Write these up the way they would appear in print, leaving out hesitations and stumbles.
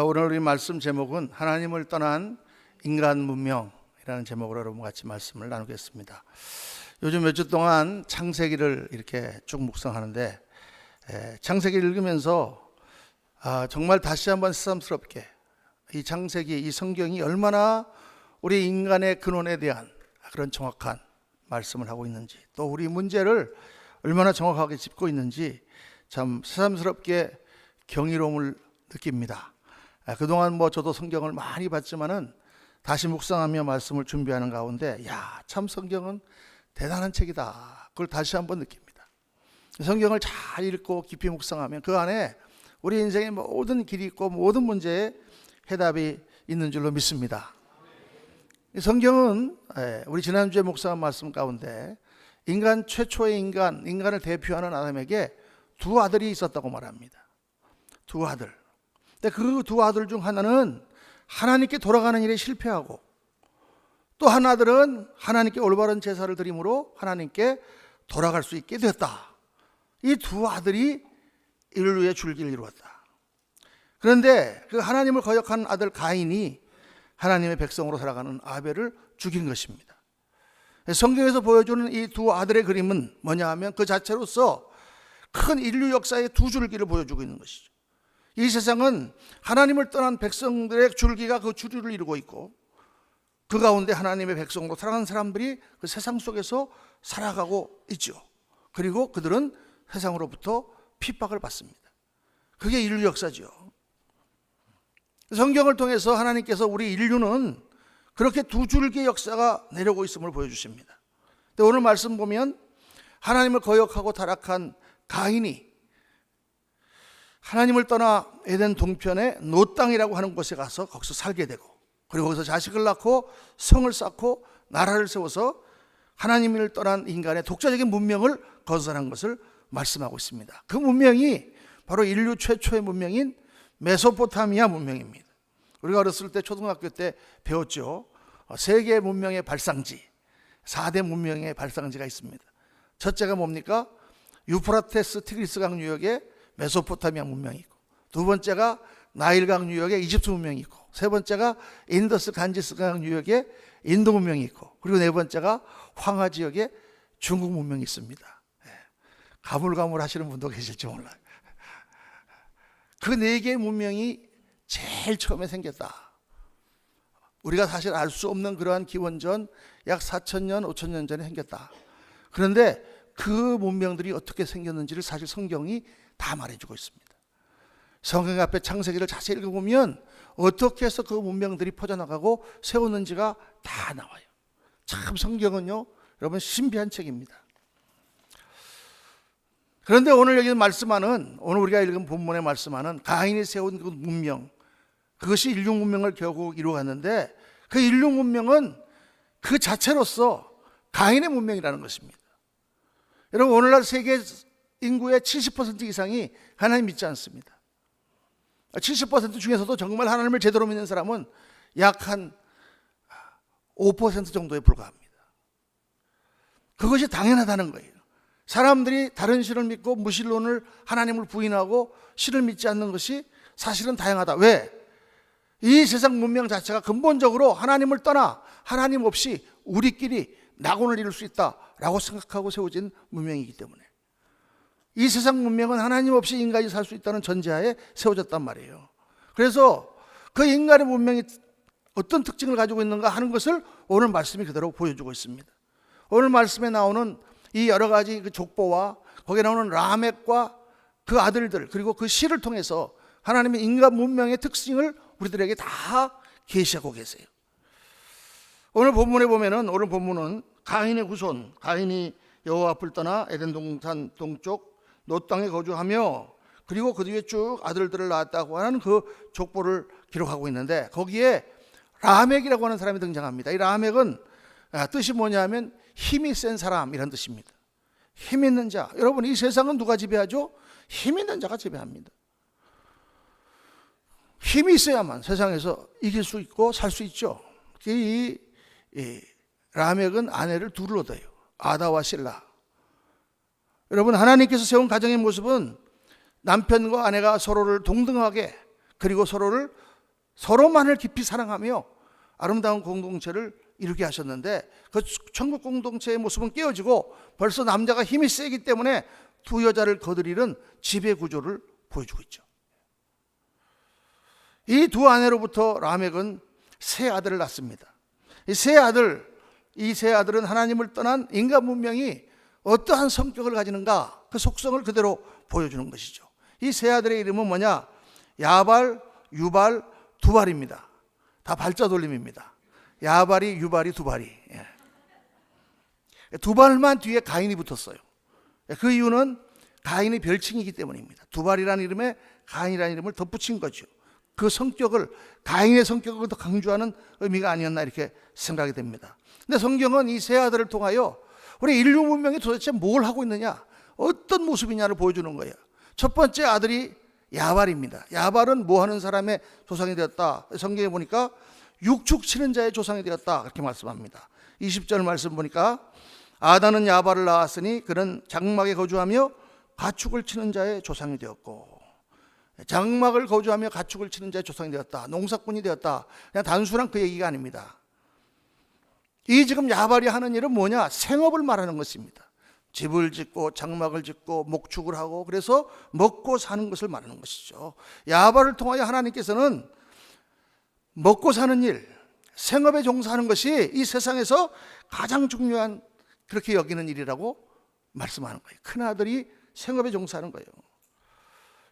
오늘 우리 말씀 제목은 하나님을 떠난 인간 문명이라는 제목으로 여러분 같이 말씀을 나누겠습니다. 요즘 몇 주 동안 창세기를 이렇게 쭉 묵상하는데 창세기를 읽으면서 정말 다시 한번 새삼스럽게 이 창세기, 이 성경이 얼마나 우리 인간의 근원에 대한 그런 정확한 말씀을 하고 있는지, 또 우리 문제를 얼마나 정확하게 짚고 있는지 참 새삼스럽게 경이로움을 느낍니다. 그동안 저도 성경을 많이 봤지만은 다시 묵상하며 말씀을 준비하는 가운데 참 성경은 대단한 책이다, 그걸 다시 한번 느낍니다. 성경을 잘 읽고 깊이 묵상하면 그 안에 우리 인생의 모든 길이 있고 모든 문제에 해답이 있는 줄로 믿습니다. 성경은 우리 지난주에 묵상한 말씀 가운데 인간 최초의 인간을 대표하는 아담에게 두 아들이 있었다고 말합니다. 두 아들. 근데 그 두 아들 중 하나는 하나님께 돌아가는 일에 실패하고, 또 한 아들은 하나님께 올바른 제사를 드림으로 하나님께 돌아갈 수 있게 되었다. 이 두 아들이 인류의 줄기를 이루었다. 그런데 그 하나님을 거역한 아들 가인이 하나님의 백성으로 살아가는 아벨을 죽인 것입니다. 성경에서 보여주는 이 두 아들의 그림은 뭐냐 하면 그 자체로서 큰 인류 역사의 두 줄기를 보여주고 있는 것이죠. 이 세상은 하나님을 떠난 백성들의 줄기가 그 주류를 이루고 있고, 그 가운데 하나님의 백성으로 살아가는 사람들이 그 세상 속에서 살아가고 있죠. 그리고 그들은 세상으로부터 핍박을 받습니다. 그게 인류 역사죠. 성경을 통해서 하나님께서 우리 인류는 그렇게 두 줄기의 역사가 내려오고 있음을 보여주십니다. 근데 오늘 말씀 보면 하나님을 거역하고 타락한 가인이 하나님을 떠나 에덴 동편의 노 땅이라고 하는 곳에 가서 거기서 살게 되고, 그리고 거기서 자식을 낳고 성을 쌓고 나라를 세워서 하나님을 떠난 인간의 독자적인 문명을 건설한 것을 말씀하고 있습니다. 그 문명이 바로 인류 최초의 문명인 메소포타미아 문명입니다. 우리가 어렸을 때 초등학교 때 배웠죠. 세계 문명의 발상지, 4대 문명의 발상지가 있습니다. 첫째가 뭡니까? 유프라테스 티그리스강 유역에 메소포타미아 문명이 있고, 두 번째가 나일강 유역에 이집트 문명이 있고, 세 번째가 인더스 간지스강 유역에 인도 문명이 있고, 그리고 네 번째가 황하 지역에 중국 문명이 있습니다. 가물가물 하시는 분도 계실지 몰라요. 그 네 개의 문명이 제일 처음에 생겼다. 우리가 사실 알 수 없는 그러한 기원전 약 4,000년, 5,000년 전에 생겼다. 그런데 그 문명들이 어떻게 생겼는지를 사실 성경이 다 말해주고 있습니다. 성경 앞에 창세기를 자세히 읽어보면 어떻게 해서 그 문명들이 퍼져나가고 세웠는지가 다 나와요. 참 성경은요, 여러분 신비한 책입니다. 그런데 오늘 여기 말씀하는, 오늘 우리가 읽은 본문에 말씀하는 가인이 세운 그 문명, 그것이 인류 문명을 결국 이루어갔는데, 그 인류 문명은 그 자체로서 가인의 문명이라는 것입니다. 여러분, 오늘날 세계 인구의 70% 이상이 하나님 믿지 않습니다. 70% 중에서도 정말 하나님을 제대로 믿는 사람은 약 한 5% 정도에 불과합니다. 그것이 당연하다는 거예요. 사람들이 다른 신을 믿고 무신론을, 하나님을 부인하고 신을 믿지 않는 것이 사실은 다양하다. 왜? 이 세상 문명 자체가 근본적으로 하나님을 떠나 하나님 없이 우리끼리 낙원을 이룰 수 있다라고 생각하고 세워진 문명이기 때문에, 이 세상 문명은 하나님 없이 인간이 살 수 있다는 전제하에 세워졌단 말이에요. 그래서 그 인간의 문명이 어떤 특징을 가지고 있는가 하는 것을 오늘 말씀이 그대로 보여주고 있습니다. 오늘 말씀에 나오는 이 여러 가지 그 족보와 거기에 나오는 라멕과 그 아들들, 그리고 그 시를 통해서 하나님의 인간 문명의 특징을 우리들에게 다 계시하고 계세요. 오늘 본문에 보면은, 오늘 본문은 가인의 후손, 가인이 여호와 앞을 떠나 에덴 동산 동쪽 노 땅에 거주하며, 그리고 그 뒤에 쭉 아들들을 낳았다고 하는 그 족보를 기록하고 있는데, 거기에 라멕이라고 하는 사람이 등장합니다. 이 라멕은 뜻이 뭐냐면 힘이 센 사람이란 뜻입니다. 힘 있는 자. 여러분, 이 세상은 누가 지배하죠? 힘 있는 자가 지배합니다. 힘이 있어야만 세상에서 이길 수 있고 살 수 있죠. 이 라멕은 아내를 둘을 얻어요. 아다와 실라. 여러분, 하나님께서 세운 가정의 모습은 남편과 아내가 서로를 동등하게 그리고 서로만을 깊이 사랑하며 아름다운 공동체를 이루게 하셨는데, 그 천국 공동체의 모습은 깨어지고 벌써 남자가 힘이 세기 때문에 두 여자를 거느리는 지배 구조를 보여주고 있죠. 이 두 아내로부터 라멕은 세 아들을 낳습니다. 이 세 아들은 하나님을 떠난 인간 문명이 어떠한 성격을 가지는가, 그 속성을 그대로 보여주는 것이죠. 이 세 아들의 이름은 뭐냐? 야발, 유발, 두발입니다. 다 발자 돌림입니다. 야발이, 유발이, 두발이. 두발만 뒤에 가인이 붙었어요. 그 이유는 가인의 별칭이기 때문입니다. 두발이라는 이름에 가인이라는 이름을 덧붙인 거죠. 그 성격을, 가인의 성격을 더 강조하는 의미가 아니었나 이렇게 생각이 됩니다. 근데 성경은 이 세 아들을 통하여 우리 인류 문명이 도대체 뭘 하고 있느냐, 어떤 모습이냐를 보여주는 거예요. 첫 번째 아들이 야발입니다. 야발은 뭐 하는 사람의 조상이 되었다. 성경에 보니까 육축 치는 자의 조상이 되었다, 그렇게 말씀합니다. 20절 말씀 보니까 아단은 야발을 낳았으니 그는 장막에 거주하며 가축을 치는 자의 조상이 되었고, 장막을 거주하며 가축을 치는 자의 조상이 되었다, 농사꾼이 되었다. 그냥 단순한 그 얘기가 아닙니다. 이 지금 야발이 하는 일은 뭐냐? 생업을 말하는 것입니다. 집을 짓고 장막을 짓고 목축을 하고, 그래서 먹고 사는 것을 말하는 것이죠. 야발을 통하여 하나님께서는 먹고 사는 일, 생업에 종사하는 것이 이 세상에서 가장 중요한, 그렇게 여기는 일이라고 말씀하는 거예요. 큰아들이 생업에 종사하는 거예요.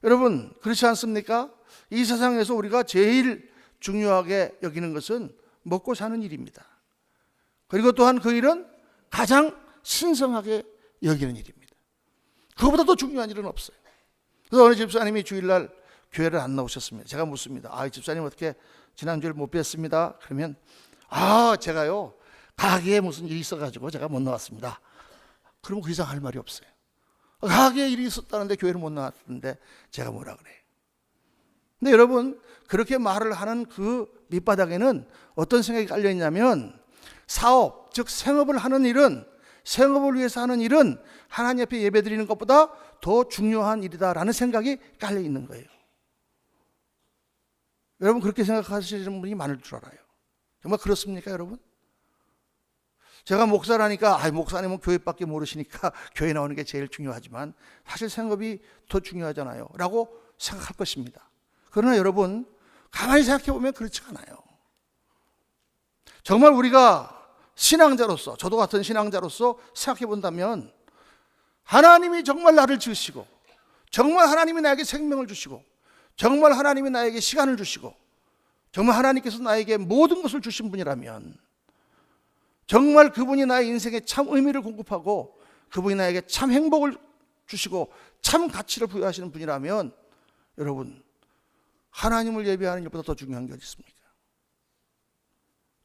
여러분, 그렇지 않습니까? 이 세상에서 우리가 제일 중요하게 여기는 것은 먹고 사는 일입니다. 그리고 또한 그 일은 가장 신성하게 여기는 일입니다. 그거보다 더 중요한 일은 없어요. 그래서 어느 집사님이 주일날 교회를 안 나오셨습니다. 제가 묻습니다. 집사님 어떻게 지난주에 못 뵀습니다. 그러면 제가요 가게에 무슨 일이 있어가지고 제가 못 나왔습니다. 그러면 그 이상 할 말이 없어요. 가게에 일이 있었다는데 교회를 못 나왔는데 제가 뭐라 그래요. 근데 여러분, 그렇게 말을 하는 그 밑바닥에는 어떤 생각이 깔려 있냐면, 사업, 즉 생업을 하는 일은, 생업을 위해서 하는 일은 하나님 앞에 예배드리는 것보다 더 중요한 일이다라는 생각이 깔려 있는 거예요. 여러분, 그렇게 생각하시는 분이 많을 줄 알아요. 정말 그렇습니까, 여러분? 제가 목사라니까, 목사님은 교회밖에 모르시니까 교회 나오는 게 제일 중요하지만 사실 생업이 더 중요하잖아요 라고 생각할 것입니다. 그러나 여러분, 가만히 생각해 보면 그렇지 않아요. 정말 우리가 신앙자로서, 저도 같은 신앙자로서 생각해 본다면, 하나님이 정말 나를 지으시고, 정말 하나님이 나에게 생명을 주시고, 정말 하나님이 나에게 시간을 주시고, 정말 하나님께서 나에게 모든 것을 주신 분이라면, 정말 그분이 나의 인생에 참 의미를 공급하고 그분이 나에게 참 행복을 주시고 참 가치를 부여하시는 분이라면, 여러분, 하나님을 예배하는 일보다 더 중요한 게 어디 있습니까?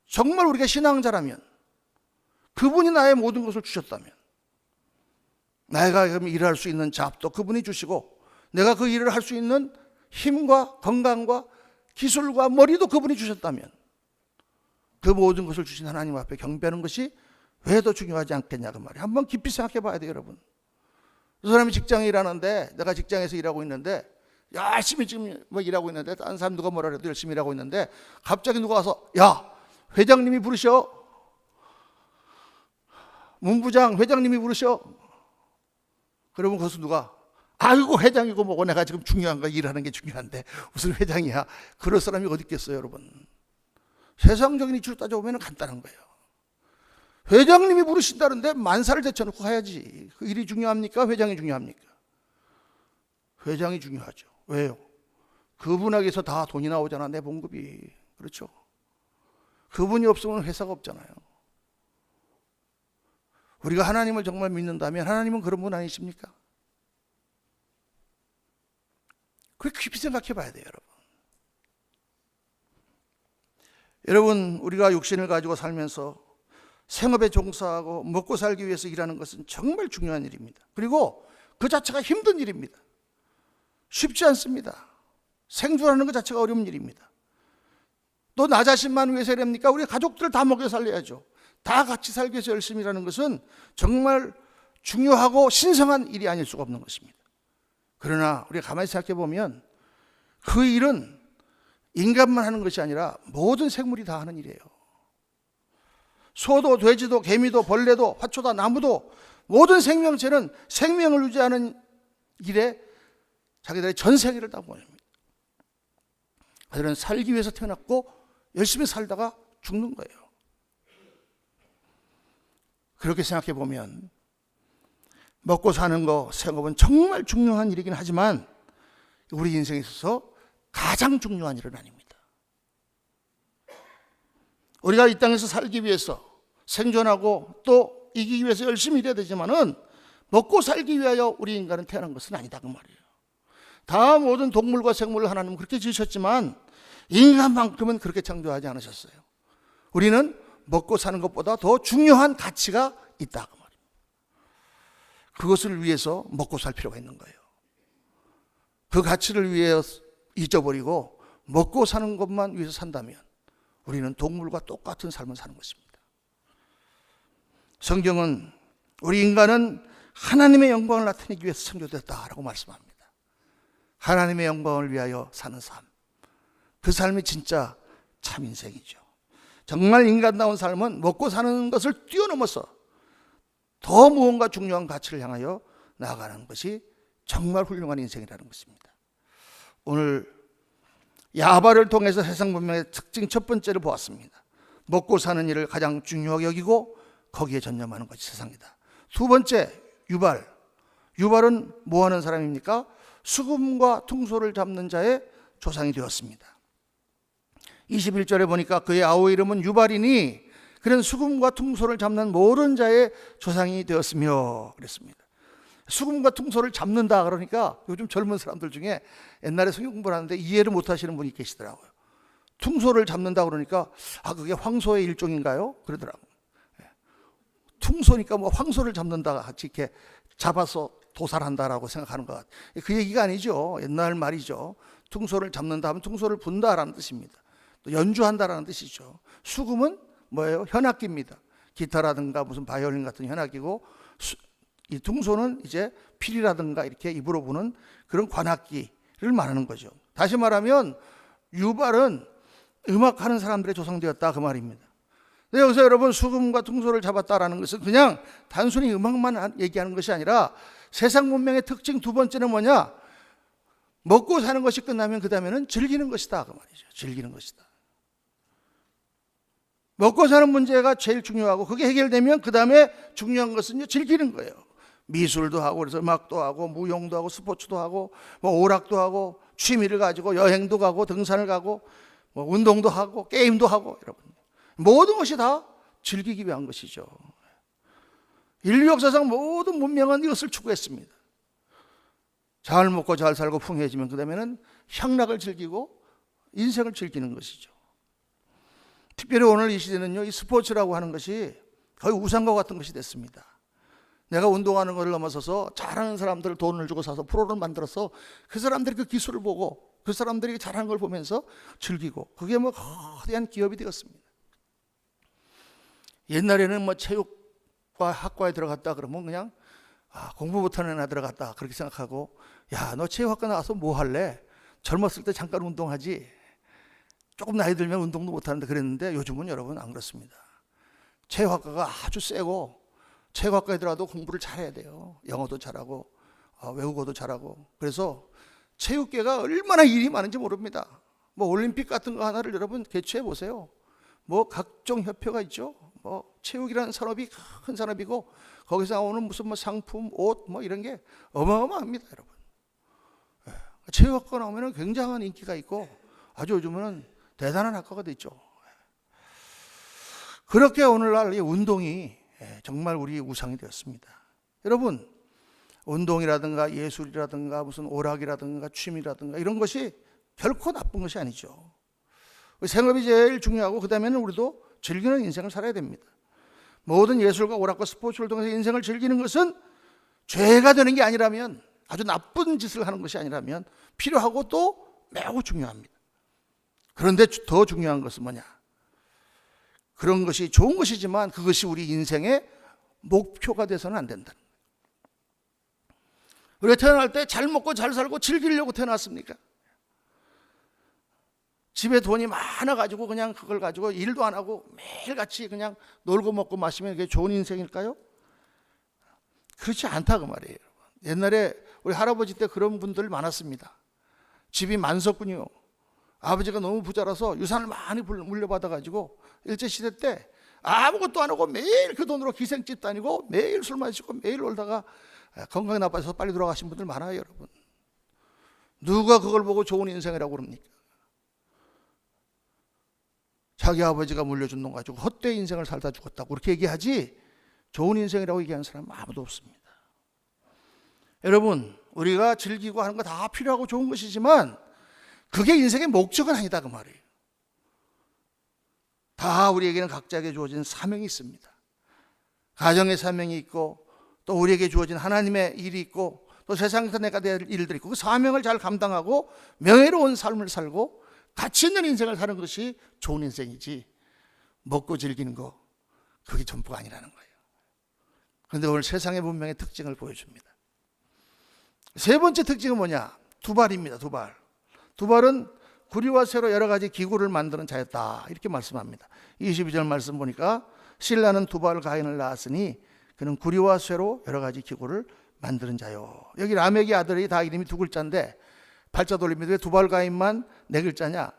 정말 우리가 신앙자라면, 그분이 나의 모든 것을 주셨다면, 내가 일할 수 있는 잡도 그분이 주시고, 내가 그 일을 할 수 있는 힘과 건강과 기술과 머리도 그분이 주셨다면, 그 모든 것을 주신 하나님 앞에 경배하는 것이 왜 더 중요하지 않겠냐, 그 말이에요. 한번 깊이 생각해 봐야 돼요, 여러분. 그 사람이 직장에 일하는데, 내가 직장에서 일하고 있는데, 열심히 지금 일하고 있는데, 다른 사람 누가 뭐라 해도 열심히 일하고 있는데, 갑자기 누가 와서, 회장님이 부르셔. 문부장 회장님이 부르셔. 그러면 거기서 누가, 회장이고 뭐고, 내가 지금 중요한 거 일하는 게 중요한데 무슨 회장이야. 그럴 사람이 어디 있겠어요, 여러분. 세상적인 이치로 따져보면 간단한 거예요. 회장님이 부르신다는데 만사를 제쳐놓고 가야지. 그 일이 중요합니까? 회장이 중요합니까? 회장이 중요하죠. 왜요? 그분에게서 다 돈이 나오잖아, 내 봉급이. 그렇죠? 그분이 없으면 회사가 없잖아요. 우리가 하나님을 정말 믿는다면 하나님은 그런 분 아니십니까? 그렇게 깊이 생각해 봐야 돼요, 여러분. 여러분, 우리가 육신을 가지고 살면서 생업에 종사하고 먹고 살기 위해서 일하는 것은 정말 중요한 일입니다. 그리고 그 자체가 힘든 일입니다. 쉽지 않습니다. 생존하는 것 자체가 어려운 일입니다. 또 나 자신만 위해서 일합니까? 우리 가족들 다 먹여 살려야죠. 다 같이 살기 위해서 열심히 일하는 것은 정말 중요하고 신성한 일이 아닐 수가 없는 것입니다. 그러나 우리가 가만히 생각해 보면 그 일은 인간만 하는 것이 아니라 모든 생물이 다 하는 일이에요. 소도 돼지도 개미도 벌레도 화초도 나무도 모든 생명체는 생명을 유지하는 일에 자기들의 전 세계를 다 보냅니다. 그들은 살기 위해서 태어났고 열심히 살다가 죽는 거예요. 그렇게 생각해 보면 먹고 사는 거, 생업은 정말 중요한 일이긴 하지만 우리 인생에 있어서 가장 중요한 일은 아닙니다. 우리가 이 땅에서 살기 위해서 생존하고 또 이기기 위해서 열심히 일해야 되지만은 먹고 살기 위하여 우리 인간은 태어난 것은 아니다 그 말이에요. 다 모든 동물과 생물을 하나님은 그렇게 지으셨지만 인간만큼은 그렇게 창조하지 않으셨어요. 우리는 먹고 사는 것보다 더 중요한 가치가 있다 그 말이에요. 그것을 위해서 먹고 살 필요가 있는 거예요. 그 가치를 위해 잊어버리고 먹고 사는 것만 위해서 산다면 우리는 동물과 똑같은 삶을 사는 것입니다. 성경은 우리 인간은 하나님의 영광을 나타내기 위해서 창조됐다라고 말씀합니다. 하나님의 영광을 위하여 사는 삶, 그 삶이 진짜 참 인생이죠. 정말 인간다운 삶은 먹고 사는 것을 뛰어넘어서 더 무언가 중요한 가치를 향하여 나아가는 것이 정말 훌륭한 인생이라는 것입니다. 오늘 야바를 통해서 세상 문명의 특징 첫 번째를 보았습니다. 먹고 사는 일을 가장 중요하게 여기고 거기에 전념하는 것이 세상이다. 두 번째, 유발. 유발은 뭐 하는 사람입니까? 수금과 퉁소를 잡는 자의 조상이 되었습니다. 21절에 보니까 그의 아우 이름은 유발이니 그는 수금과 퉁소를 잡는 모든 자의 조상이 되었으며 그랬습니다. 수금과 퉁소를 잡는다 그러니까 요즘 젊은 사람들 중에 옛날에 성경 공부를 하는데 이해를 못 하시는 분이 계시더라고요. 퉁소를 잡는다 그러니까 그게 황소의 일종인가요? 그러더라고요. 퉁소니까 뭐 황소를 잡는다 같이 이렇게 잡아서 도살한다라고 생각하는 것 같아요. 그 얘기가 아니죠. 옛날 말이죠. 퉁소를 잡는다 하면 퉁소를 분다라는 뜻입니다. 또 연주한다라는 뜻이죠. 수금은 뭐예요? 현악기입니다. 기타라든가 무슨 바이올린 같은 현악기고 이 퉁소는 이제 필이라든가 이렇게 입으로 부는 그런 관악기를 말하는 거죠. 다시 말하면 유발은 음악하는 사람들의 조상되었다 그 말입니다. 근데 여기서 여러분 수금과 퉁소를 잡았다라는 것은 그냥 단순히 음악만 얘기하는 것이 아니라 세상 문명의 특징 두 번째는 뭐냐? 먹고 사는 것이 끝나면 그 다음에는 즐기는 것이다 그 말이죠. 즐기는 것이다. 먹고 사는 문제가 제일 중요하고 그게 해결되면 그 다음에 중요한 것은 즐기는 거예요. 미술도 하고 그래서 음악도 하고 무용도 하고 스포츠도 하고 뭐 오락도 하고 취미를 가지고 여행도 가고 등산을 가고 뭐 운동도 하고 게임도 하고 여러분 모든 것이 다 즐기기 위한 것이죠. 인류 역사상 모든 문명은 이것을 추구했습니다. 잘 먹고 잘 살고 풍요해지면 그 다음에는 향락을 즐기고 인생을 즐기는 것이죠. 특별히 오늘 이 시대는요, 이 스포츠라고 하는 것이 거의 우상과 같은 것이 됐습니다. 내가 운동하는 것을 넘어서서 잘하는 사람들을 돈을 주고 사서 프로를 만들어서 그 사람들이 그 기술을 보고 그 사람들이 잘하는 걸 보면서 즐기고 그게 뭐 거대한 기업이 되었습니다. 옛날에는 뭐 체육과 학과에 들어갔다 그러면 그냥 공부 못하는 애 들어갔다 그렇게 생각하고 야, 너 체육학과 나와서 뭐 할래? 젊었을 때 잠깐 운동하지 조금 나이 들면 운동도 못하는데 그랬는데 요즘은 여러분 안 그렇습니다. 체육학과가 아주 세고 체육학과에 들어가도 공부를 잘해야 돼요. 영어도 잘하고 외국어도 잘하고 그래서 체육계가 얼마나 일이 많은지 모릅니다. 뭐 올림픽 같은 거 하나를 여러분 개최해 보세요. 뭐 각종 협회가 있죠. 뭐 체육이라는 산업이 큰 산업이고 거기서 나오는 무슨 뭐 상품, 옷 뭐 이런 게 어마어마합니다, 여러분. 체육학과 나오면 굉장한 인기가 있고 아주 요즘은 대단한 학과가 됐죠. 그렇게 오늘날 이 운동이 정말 우리의 우상이 되었습니다. 여러분, 운동이라든가 예술이라든가 무슨 오락이라든가 취미라든가 이런 것이 결코 나쁜 것이 아니죠. 생업이 제일 중요하고 그 다음에는 우리도 즐기는 인생을 살아야 됩니다. 모든 예술과 오락과 스포츠를 통해서 인생을 즐기는 것은 죄가 되는 게 아니라면 아주 나쁜 짓을 하는 것이 아니라면 필요하고 또 매우 중요합니다. 그런데 더 중요한 것은 뭐냐? 그런 것이 좋은 것이지만 그것이 우리 인생의 목표가 돼서는 안 된다. 우리가 태어날 때 잘 먹고 잘 살고 즐기려고 태어났습니까? 집에 돈이 많아가지고 그냥 그걸 가지고 일도 안 하고 매일같이 그냥 놀고 먹고 마시면 그게 좋은 인생일까요? 그렇지 않다 그 말이에요. 옛날에 우리 할아버지 때 그런 분들 많았습니다. 집이 많았군요. 아버지가 너무 부자라서 유산을 많이 물려받아가지고 일제시대 때 아무것도 안 하고 매일 그 돈으로 기생집 다니고 매일 술 마시고 매일 놀다가 건강이 나빠져서 빨리 돌아가신 분들 많아요, 여러분. 누가 그걸 보고 좋은 인생이라고 그럽니까? 자기 아버지가 물려준 돈 가지고 헛되이 인생을 살다 죽었다고 그렇게 얘기하지 좋은 인생이라고 얘기하는 사람은 아무도 없습니다. 여러분, 우리가 즐기고 하는 거 다 필요하고 좋은 것이지만 그게 인생의 목적은 아니다 그 말이에요. 다 우리에게는 각자에게 주어진 사명이 있습니다. 가정의 사명이 있고 또 우리에게 주어진 하나님의 일이 있고 또 세상에서 내가 될 일들이 있고 그 사명을 잘 감당하고 명예로운 삶을 살고 가치 있는 인생을 사는 것이 좋은 인생이지 먹고 즐기는 거 그게 전부가 아니라는 거예요. 그런데 오늘 세상의 문명의 특징을 보여줍니다. 세 번째 특징은 뭐냐? 두발입니다. 두발은 구리와 쇠로 여러 가지 기구를 만드는 자였다 이렇게 말씀합니다. 22절 말씀 보니까 신라는 두발 가인을 낳았으니 그는 구리와 쇠로 여러 가지 기구를 만드는 자요. 여기 라멕의 아들이 다 이름이 두 글자인데 발자 돌립니다. 왜 두발 가인만 네 글자냐?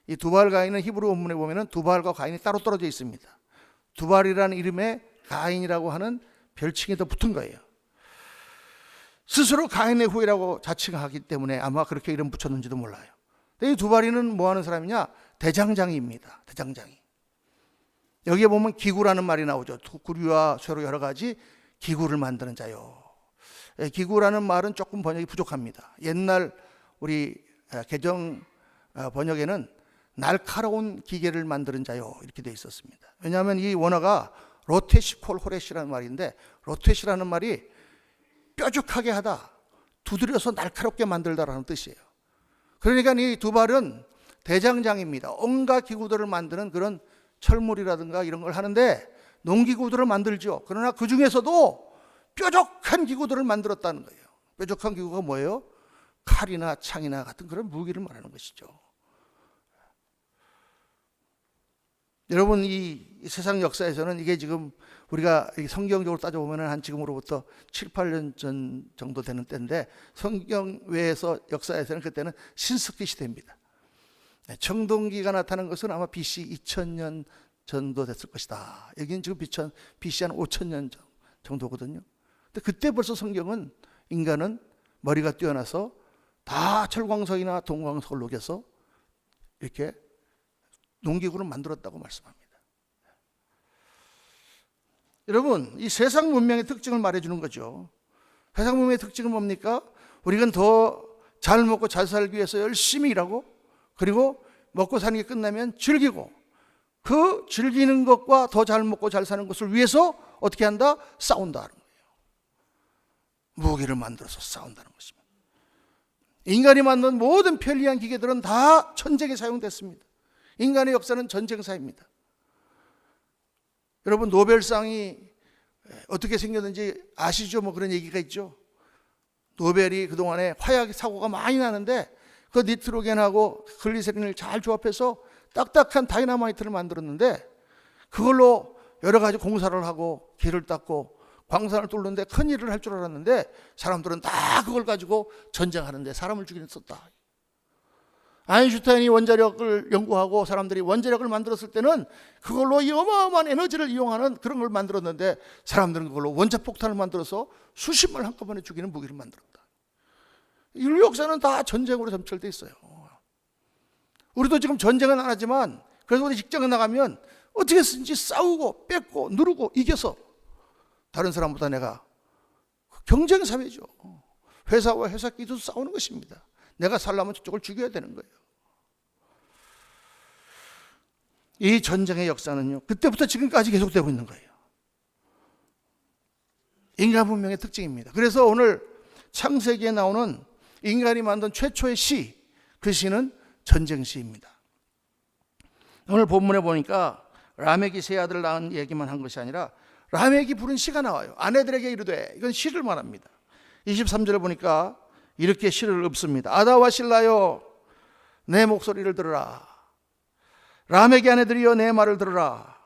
이 두발 가인은 히브리 원문에 보면은 두발과 가인이 따로 떨어져 있습니다. 두발이라는 이름에 가인이라고 하는 별칭이 더 붙은 거예요. 스스로 가인의 후예라고 자칭하기 때문에 아마 그렇게 이름 붙였는지도 몰라요. 이 두발이는 뭐 하는 사람이냐? 대장장이입니다. 대장장이. 여기에 보면 기구라는 말이 나오죠. 구리와 쇠로 여러 가지 기구를 만드는 자요. 기구라는 말은 조금 번역이 부족합니다. 옛날 우리 개정 번역에는 날카로운 기계를 만드는 자요 이렇게 되어 있었습니다. 왜냐하면 이 원어가 로테시콜 호레시라는 말인데 로테시라는 말이 뾰족하게 하다, 두드려서 날카롭게 만들다라는 뜻이에요. 그러니까 이 두발은 대장장입니다. 온갖 기구들을 만드는 그런 철물이라든가 이런 걸 하는데 농기구들을 만들죠. 그러나 그 중에서도 뾰족한 기구들을 만들었다는 거예요. 뾰족한 기구가 뭐예요? 칼이나 창이나 같은 그런 무기를 말하는 것이죠. 여러분, 이 세상 역사에서는 이게 지금 우리가 성경적으로 따져보면 한 지금으로부터 7, 8년 전 정도 되는 때인데 성경 외에서 역사에서는 그때는 신석기 시대입니다. 청동기가 나타난 것은 아마 BC 2000년 정도 됐을 것이다. 여기는 지금 BC 한 5000년 정도거든요. 근데 그때 벌써 성경은 인간은 머리가 뛰어나서 다 철광석이나 동광석을 녹여서 이렇게 농기구를 만들었다고 말씀합니다. 여러분, 이 세상 문명의 특징을 말해주는 거죠. 세상 문명의 특징은 뭡니까? 우리는 더 잘 먹고 잘 살기 위해서 열심히 일하고 그리고 먹고 사는 게 끝나면 즐기고 그 즐기는 것과 더 잘 먹고 잘 사는 것을 위해서 어떻게 한다? 싸운다는 거예요. 무기를 만들어서 싸운다는 것입니다. 인간이 만든 모든 편리한 기계들은 다 전쟁에 사용됐습니다. 인간의 역사는 전쟁사입니다. 여러분, 노벨상이 어떻게 생겼는지 아시죠? 뭐 그런 얘기가 있죠. 노벨이 그동안에 화약 사고가 많이 나는데 그 니트로겐하고 글리세린을 잘 조합해서 딱딱한 다이너마이트를 만들었는데 그걸로 여러 가지 공사를 하고 길을 닦고 광산을 뚫는데 큰 일을 할 줄 알았는데 사람들은 다 그걸 가지고 전쟁하는데 사람을 죽이는 썼다. 아인슈타인이 원자력을 연구하고 사람들이 원자력을 만들었을 때는 그걸로 이 어마어마한 에너지를 이용하는 그런 걸 만들었는데 사람들은 그걸로 원자폭탄을 만들어서 수십만을 한꺼번에 죽이는 무기를 만들었다. 인류 역사는 다 전쟁으로 점철되어 있어요. 우리도 지금 전쟁은 안 하지만 그래서 우리 직장에 나가면 어떻게 쓰든지 싸우고 뺏고 누르고 이겨서 다른 사람보다 내가 경쟁 사회죠. 회사와 회사끼리도 싸우는 것입니다. 내가 살려면 저쪽을 죽여야 되는 거예요. 이 전쟁의 역사는요, 그때부터 지금까지 계속되고 있는 거예요. 인간 문명의 특징입니다. 그래서 오늘 창세기에 나오는 인간이 만든 최초의 시, 그 시는 전쟁 시입니다. 오늘 본문에 보니까 라멕이 세 아들을 낳은 얘기만 한 것이 아니라 라멕이 부른 시가 나와요. 아내들에게 이르되, 이건 시를 말합니다. 23절에 보니까 이렇게 시를 읊습니다. 아다와 실라여 내 목소리를 들으라. 라멕의 아내들이여 내 말을 들으라.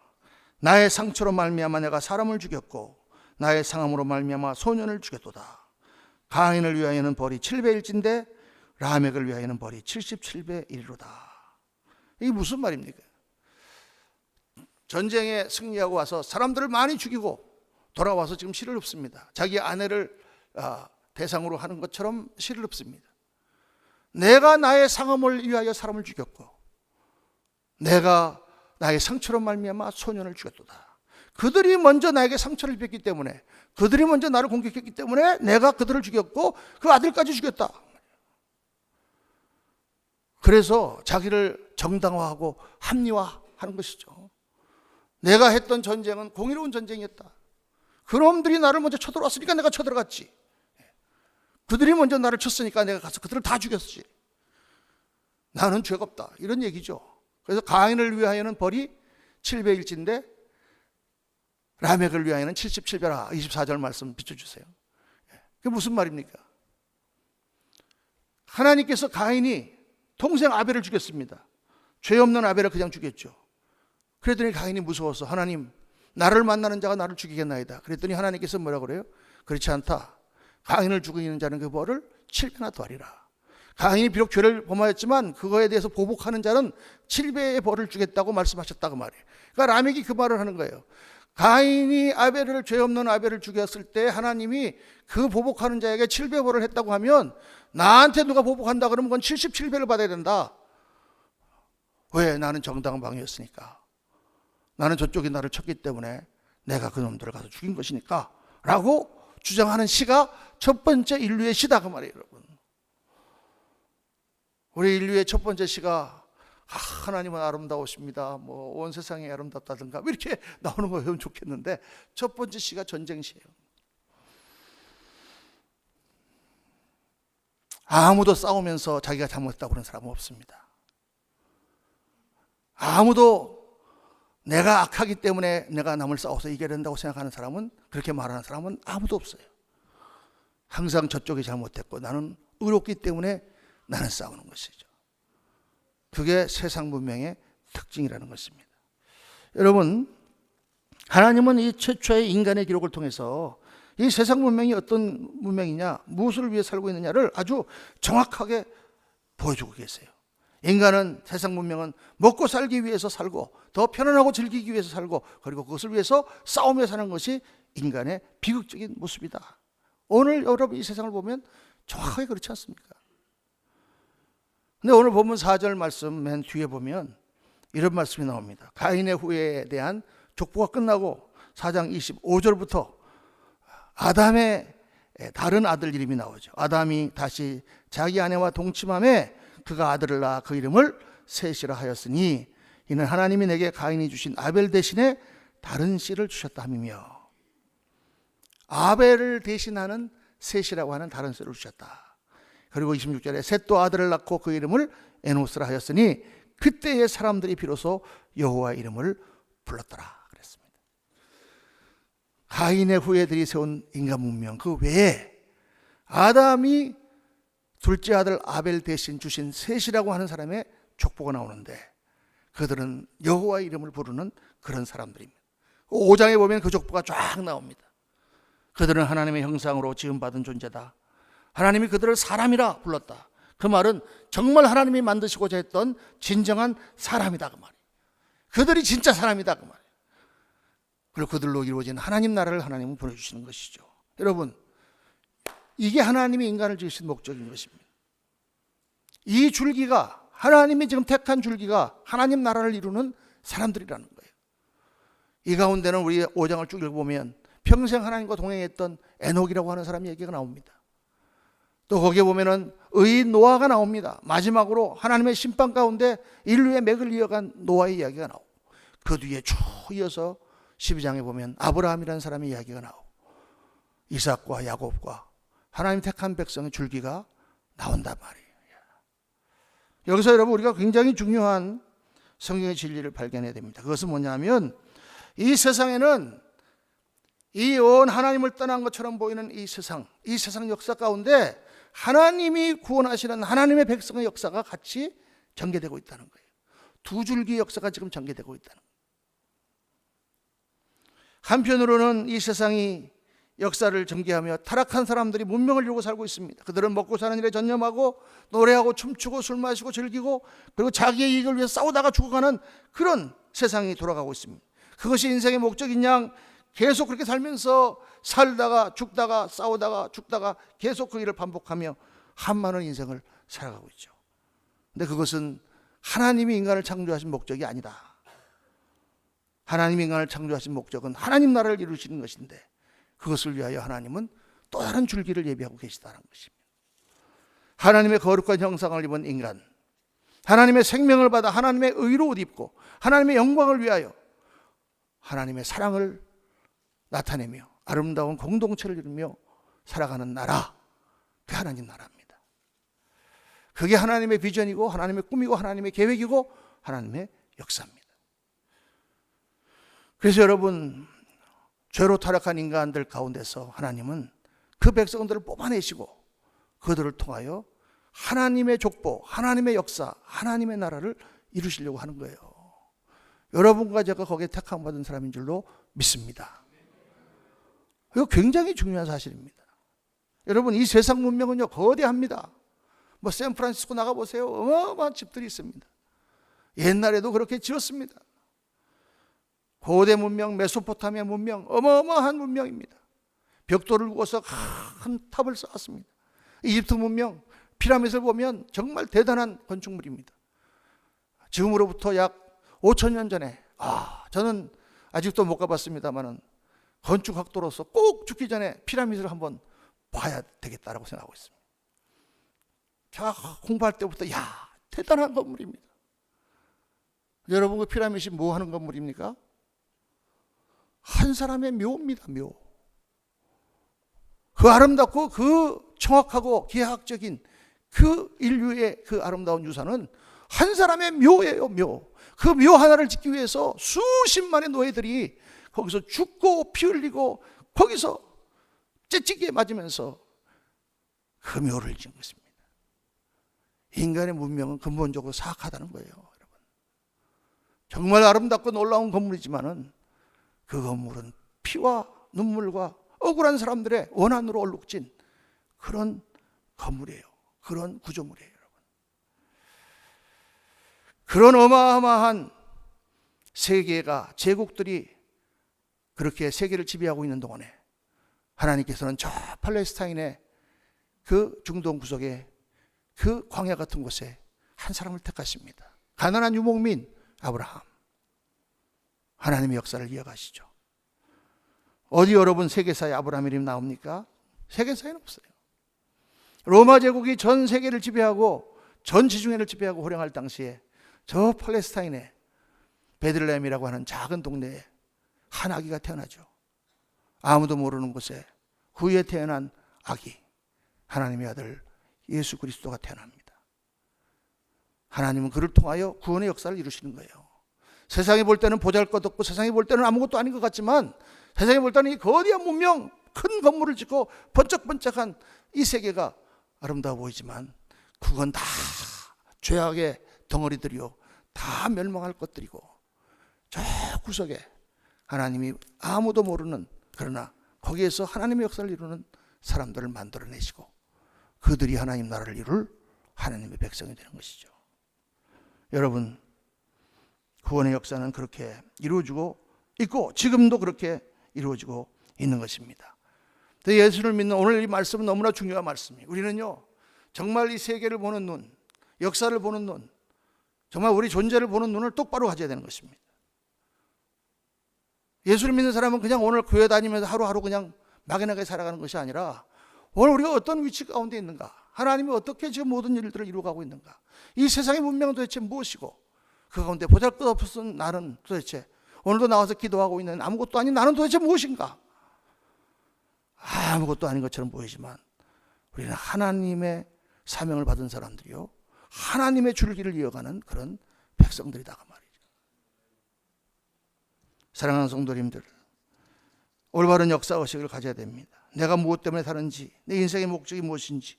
나의 상처로 말미암아 내가 사람을 죽였고 나의 상함으로 말미암아 소년을 죽였도다. 가인을 위하여는 벌이 700일진데 라멕을 위하여는 벌이 77배 1이로다. 이게 무슨 말입니까? 전쟁에 승리하고 와서 사람들을 많이 죽이고 돌아와서 지금 씨를 읊습니다. 자기 아내를 대상으로 하는 것처럼 씨를 읊습니다. 내가 나의 상함을 위하여 사람을 죽였고 내가 나의 상처로 말미암아 소년을 죽였도다. 그들이 먼저 나에게 상처를 입혔기 때문에, 그들이 먼저 나를 공격했기 때문에 내가 그들을 죽였고 그 아들까지 죽였다. 그래서 자기를 정당화하고 합리화하는 것이죠. 내가 했던 전쟁은 공의로운 전쟁이었다. 그놈들이 나를 먼저 쳐들어왔으니까 내가 쳐들어갔지. 그들이 먼저 나를 쳤으니까 내가 가서 그들을 다 죽였지. 나는 죄가 없다. 이런 얘기죠. 그래서 가인을 위하여는 벌이 700일진데 라멕을 위하여는 77배라. 24절 말씀 비춰주세요. 그게 무슨 말입니까? 하나님께서 가인이 동생 아벨을 죽였습니다. 죄 없는 아벨을 그냥 죽였죠. 그랬더니 가인이 무서워서 하나님, 나를 만나는 자가 나를 죽이겠나이다. 그랬더니 하나님께서 뭐라고 그래요? 그렇지 않다. 가인을 죽이는 자는 그 벌을 7배나 더하리라. 가인이 비록 죄를 범하였지만 그거에 대해서 보복하는 자는 7배의 벌을 주겠다고 말씀하셨다고 말이에요. 그러니까 라멕이 그 말을 하는 거예요. 가인이 아벨을, 죄 없는 아벨을 죽였을 때 하나님이 그 보복하는 자에게 7배 벌을 했다고 하면 나한테 누가 보복한다 그러면 그건 77배를 받아야 된다. 왜? 나는 정당방위였으니까. 나는 저쪽이 나를 쳤기 때문에 내가 그 놈들을 가서 죽인 것이니까 라고 주장하는 시가 첫 번째 인류의 시다 그 말이에요. 여러분, 우리 인류의 첫 번째 시가 하나님은 아름다우십니다, 뭐 온 세상이 아름답다든가 이렇게 나오는 거면 좋겠는데 첫 번째 시가 전쟁 시예요. 아무도 싸우면서 자기가 잘못했다고 그런 사람은 없습니다. 아무도 내가 악하기 때문에 내가 남을 싸워서 이겨야 된다고 생각하는 사람은, 그렇게 말하는 사람은 아무도 없어요. 항상 저쪽이 잘못했고 나는 의롭기 때문에 나는 싸우는 것이죠. 그게 세상 문명의 특징이라는 것입니다. 여러분, 하나님은 이 최초의 인간의 기록을 통해서 이 세상 문명이 어떤 문명이냐, 무엇을 위해 살고 있느냐를 아주 정확하게 보여주고 계세요. 인간은, 세상 문명은 먹고 살기 위해서 살고 더 편안하고 즐기기 위해서 살고 그리고 그것을 위해서 싸우며 사는 것이 인간의 비극적인 모습이다. 오늘 여러분 이 세상을 보면 정확하게 그렇지 않습니까? 근데 오늘 본문 4절 말씀 맨 뒤에 보면 이런 말씀이 나옵니다. 가인의 후예에 대한 족보가 끝나고 4장 25절부터 아담의 다른 아들 이름이 나오죠. 아담이 다시 자기 아내와 동침함에 그가 아들을 낳아 그 이름을 셋이라 하였으니 이는 하나님이 내게 가인이 주신 아벨 대신에 다른 씨를 주셨다 함이며, 아벨을 대신하는 셋이라고 하는 다른 씨를 주셨다. 그리고 26절에 셋도 아들을 낳고 그 이름을 에노스라 하였으니 그때의 사람들이 비로소 여호와 이름을 불렀더라 그랬습니다. 가인의 후예들이 세운 인간 문명 그 외에 아담이 둘째 아들 아벨 대신 주신 셋이라고 하는 사람의 족보가 나오는데 그들은 여호와 이름을 부르는 그런 사람들입니다. 5장에 보면 그 족보가 쫙 나옵니다. 그들은 하나님의 형상으로 지음받은 존재다. 하나님이 그들을 사람이라 불렀다. 그 말은 정말 하나님이 만드시고자 했던 진정한 사람이다 그 말이에요. 그들이 진짜 사람이다 그 말이에요. 그리고 그들로 이루어진 하나님 나라를 하나님은 보내주시는 것이죠. 여러분, 이게 하나님이 인간을 지으신 목적인 것입니다. 이 줄기가, 하나님이 지금 택한 줄기가 하나님 나라를 이루는 사람들이라는 거예요. 이 가운데는 우리 5장을 쭉 읽어보면 평생 하나님과 동행했던 에녹이라고 하는 사람 얘기가 나옵니다. 또 거기에 보면은 의인 노아가 나옵니다. 마지막으로 하나님의 심판 가운데 인류의 맥을 이어간 노아의 이야기가 나오고, 그 뒤에 쭉 이어서 12장에 보면 아브라함이라는 사람의 이야기가 나오고 이삭과 야곱과 하나님 택한 백성의 줄기가 나온단 말이에요. 여기서 여러분 우리가 굉장히 중요한 성경의 진리를 발견해야 됩니다. 그것은 뭐냐면 이 세상에는 이 온 하나님을 떠난 것처럼 보이는 이 세상 역사 가운데 하나님이 구원하시는 하나님의 백성의 역사가 같이 전개되고 있다는 거예요. 두 줄기 역사가 지금 전개되고 있다는 거예요. 한편으로는 이 세상이 역사를 전개하며 타락한 사람들이 문명을 이루고 살고 있습니다. 그들은 먹고 사는 일에 전념하고 노래하고 춤추고 술 마시고 즐기고 그리고 자기의 이익을 위해 싸우다가 죽어가는 그런 세상이 돌아가고 있습니다. 그것이 인생의 목적인 양 계속 그렇게 살면서 살다가 죽다가 싸우다가 죽다가 계속 그 일을 반복하며 한많은 인생을 살아가고 있죠. 근데 그것은 하나님이 인간을 창조하신 목적이 아니다. 하나님이 인간을 창조하신 목적은 하나님 나라를 이루시는 것인데 그것을 위하여 하나님은 또 다른 줄기를 예비하고 계시다는 것입니다. 하나님의 거룩한 형상을 입은 인간, 하나님의 생명을 받아 하나님의 의로 옷 입고 하나님의 영광을 위하여 하나님의 사랑을 나타내며 아름다운 공동체를 이루며 살아가는 나라, 그 하나님 나라입니다. 그게 하나님의 비전이고 하나님의 꿈이고 하나님의 계획이고 하나님의 역사입니다. 그래서 여러분, 죄로 타락한 인간들 가운데서 하나님은 그 백성들을 뽑아내시고 그들을 통하여 하나님의 족보, 하나님의 역사, 하나님의 나라를 이루시려고 하는 거예요. 여러분과 제가 거기에 택함받은 사람인 줄로 믿습니다. 이거 굉장히 중요한 사실입니다. 여러분, 이 세상 문명은요 거대합니다. 뭐 샌프란시스코 나가보세요. 어마어마한 집들이 있습니다. 옛날에도 그렇게 지었습니다. 고대 문명, 메소포타미아 문명, 어마어마한 문명입니다. 벽돌을 구워서 큰 탑을 쌓았습니다. 이집트 문명, 피라미드를 보면 정말 대단한 건축물입니다. 지금으로부터 약 5,000년 전에, 저는 아직도 못 가봤습니다만 건축학도로서 꼭 죽기 전에 피라미드를 한번 봐야 되겠다라고 생각하고 있습니다. 제가 공부할 때부터 대단한 건물입니다. 여러분, 그 피라미드이 뭐 하는 건물입니까? 한 사람의 묘입니다. 묘. 그 아름답고 그 정확하고 기하학적인 그 인류의 그 아름다운 유산은 한 사람의 묘예요. 묘. 그 묘 하나를 짓기 위해서 수십만의 노예들이 거기서 죽고 피 흘리고 거기서 째찌기에 맞으면서 그 묘를 지은 것입니다. 인간의 문명은 근본적으로 사악하다는 거예요. 여러분, 정말 아름답고 놀라운 건물이지만은 그 건물은 피와 눈물과 억울한 사람들의 원한으로 얼룩진 그런 건물이에요. 그런 구조물이에요. 여러분, 그런 어마어마한 세계가, 제국들이 그렇게 세계를 지배하고 있는 동안에 하나님께서는 저 팔레스타인의 그 중동 구석에 그 광야 같은 곳에 한 사람을 택하십니다. 가난한 유목민 아브라함. 하나님의 역사를 이어가시죠. 어디 여러분 세계사에 아브라함 이름 나옵니까? 세계사에는 없어요. 로마 제국이 전 세계를 지배하고 전 지중해를 지배하고 호령할 당시에 저 팔레스타인의 베들레헴이라고 하는 작은 동네에 한 아기가 태어나죠. 아무도 모르는 곳에 후에 태어난 아기, 하나님의 아들 예수 그리스도가 태어납니다. 하나님은 그를 통하여 구원의 역사를 이루시는 거예요. 세상이 볼 때는 보잘것없고 세상이 볼 때는 아무것도 아닌 것 같지만 세상이 볼 때는 이 거대한 문명, 큰 건물을 짓고 번쩍번쩍한 이 세계가 아름다워 보이지만 그건 다 죄악의 덩어리들이요, 다 멸망할 것들이고 저 구석에 하나님이 아무도 모르는, 그러나 거기에서 하나님의 역사를 이루는 사람들을 만들어내시고 그들이 하나님 나라를 이룰 하나님의 백성이 되는 것이죠. 여러분, 구원의 역사는 그렇게 이루어지고 있고 지금도 그렇게 이루어지고 있는 것입니다. 예수를 믿는 오늘 이 말씀은 너무나 중요한 말씀이에요. 우리는요 정말 이 세계를 보는 눈, 역사를 보는 눈, 정말 우리 존재를 보는 눈을 똑바로 가져야 되는 것입니다. 예수를 믿는 사람은 그냥 오늘 교회 다니면서 하루하루 그냥 막연하게 살아가는 것이 아니라 오늘 우리가 어떤 위치 가운데 있는가, 하나님이 어떻게 지금 모든 일들을 이루어가고 있는가, 이 세상의 문명은 도대체 무엇이고 그 가운데 보잘것없은 나는 도대체 오늘도 나와서 기도하고 있는 아무것도 아닌 나는 도대체 무엇인가. 아무것도 아닌 것처럼 보이지만 우리는 하나님의 사명을 받은 사람들이요, 하나님의 줄기를 이어가는 그런 백성들이다 그 말이죠. 사랑하는 성도님들, 올바른 역사의식을 가져야 됩니다. 내가 무엇 때문에 사는지, 내 인생의 목적이 무엇인지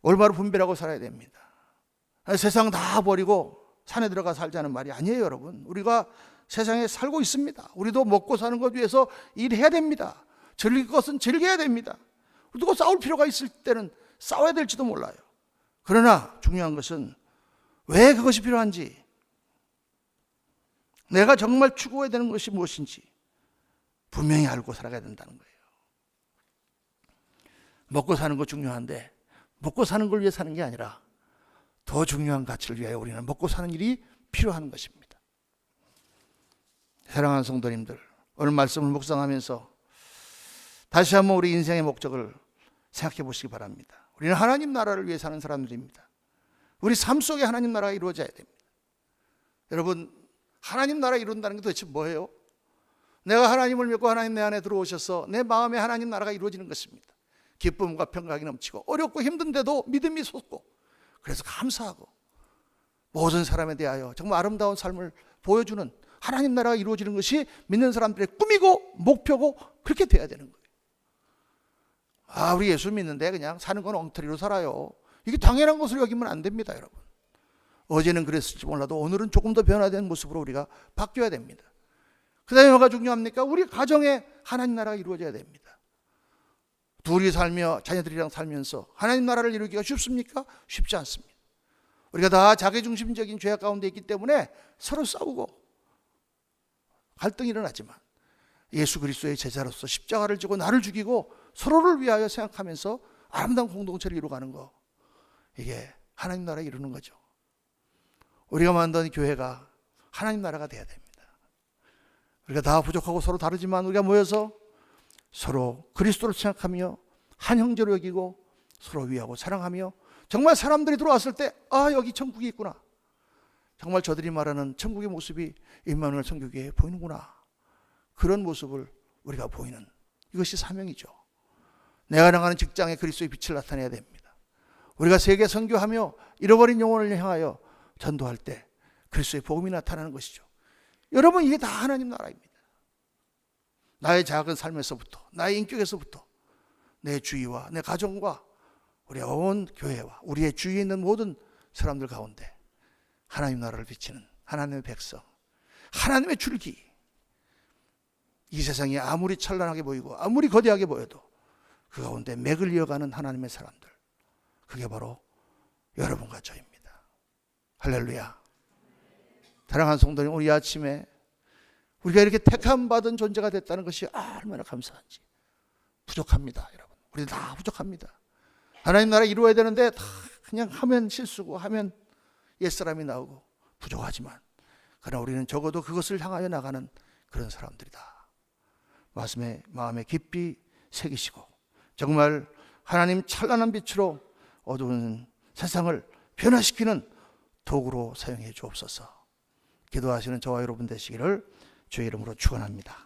올바로 분별하고 살아야 됩니다. 세상 다 버리고 산에 들어가 살자는 말이 아니에요, 여러분. 우리가 세상에 살고 있습니다. 우리도 먹고 사는 것 위해서 일해야 됩니다. 즐길 것은 즐겨야 됩니다. 누구 싸울 필요가 있을 때는 싸워야 될지도 몰라요. 그러나 중요한 것은 왜 그것이 필요한지, 내가 정말 추구해야 되는 것이 무엇인지 분명히 알고 살아가야 된다는 거예요. 먹고 사는 거 중요한데 먹고 사는 걸 위해 사는 게 아니라 더 중요한 가치를 위하여 우리는 먹고 사는 일이 필요한 것입니다. 사랑하는 성도님들, 오늘 말씀을 묵상하면서 다시 한번 우리 인생의 목적을 생각해 보시기 바랍니다. 우리는 하나님 나라를 위해 사는 사람들입니다. 우리 삶 속에 하나님 나라가 이루어져야 됩니다. 여러분, 하나님 나라 이룬다는 게 도대체 뭐예요? 내가 하나님을 믿고 하나님 내 안에 들어오셔서 내 마음에 하나님 나라가 이루어지는 것입니다. 기쁨과 평강이 넘치고 어렵고 힘든데도 믿음이 솟고, 그래서 감사하고 모든 사람에 대하여 정말 아름다운 삶을 보여주는 하나님 나라가 이루어지는 것이 믿는 사람들의 꿈이고 목표고 그렇게 돼야 되는 거예요. 우리 예수 믿는데 그냥 사는 건 엉터리로 살아요. 이게 당연한 것으로 여기면 안 됩니다, 여러분. 어제는 그랬을지 몰라도 오늘은 조금 더 변화된 모습으로 우리가 바뀌어야 됩니다. 그 다음에 뭐가 중요합니까? 우리 가정에 하나님 나라가 이루어져야 됩니다. 둘이 살며 자녀들이랑 살면서 하나님 나라를 이루기가 쉽습니까? 쉽지 않습니다. 우리가 다 자기중심적인 죄악 가운데 있기 때문에 서로 싸우고 갈등이 일어나지만 예수 그리스도의 제자로서 십자가를 지고 나를 죽이고 서로를 위하여 생각하면서 아름다운 공동체를 이루어가는 거, 이게 하나님 나라 이루는 거죠. 우리가 만든 교회가 하나님 나라가 돼야 됩니다. 우리가 다 부족하고 서로 다르지만 우리가 모여서 서로 그리스도를 생각하며 한 형제로 여기고 서로 위하고 사랑하며 정말 사람들이 들어왔을 때 여기 천국이 있구나, 정말 저들이 말하는 천국의 모습이 임마누엘 선교교회에 보이는구나, 그런 모습을 우리가 보이는, 이것이 사명이죠. 내가 나가는 직장에 그리스도의 빛을 나타내야 됩니다. 우리가 세계 선교하며 잃어버린 영혼을 향하여 전도할 때 그리스도의 복음이 나타나는 것이죠. 여러분, 이게 다 하나님 나라입니다. 나의 작은 삶에서부터, 나의 인격에서부터 내 주위와 내 가정과 우리 온 교회와 우리의 주위에 있는 모든 사람들 가운데 하나님 나라를 비치는 하나님의 백성, 하나님의 줄기, 이 세상이 아무리 찬란하게 보이고 아무리 거대하게 보여도 그 가운데 맥을 이어가는 하나님의 사람들, 그게 바로 여러분과 저입니다. 할렐루야. 사랑하는 성도님, 우리 아침에 우리가 이렇게 택함 받은 존재가 됐다는 것이 얼마나 감사한지. 부족합니다, 여러분. 우리 다 부족합니다. 하나님 나라 이루어야 되는데 다 그냥 하면 실수고 하면 옛사람이 나오고 부족하지만, 그러나 우리는 적어도 그것을 향하여 나가는 그런 사람들이다. 마음에 깊이 새기시고 정말 하나님 찬란한 빛으로 어두운 세상을 변화시키는 도구로 사용해 주옵소서. 기도하시는 저와 여러분 되시기를 주의 이름으로 축원합니다.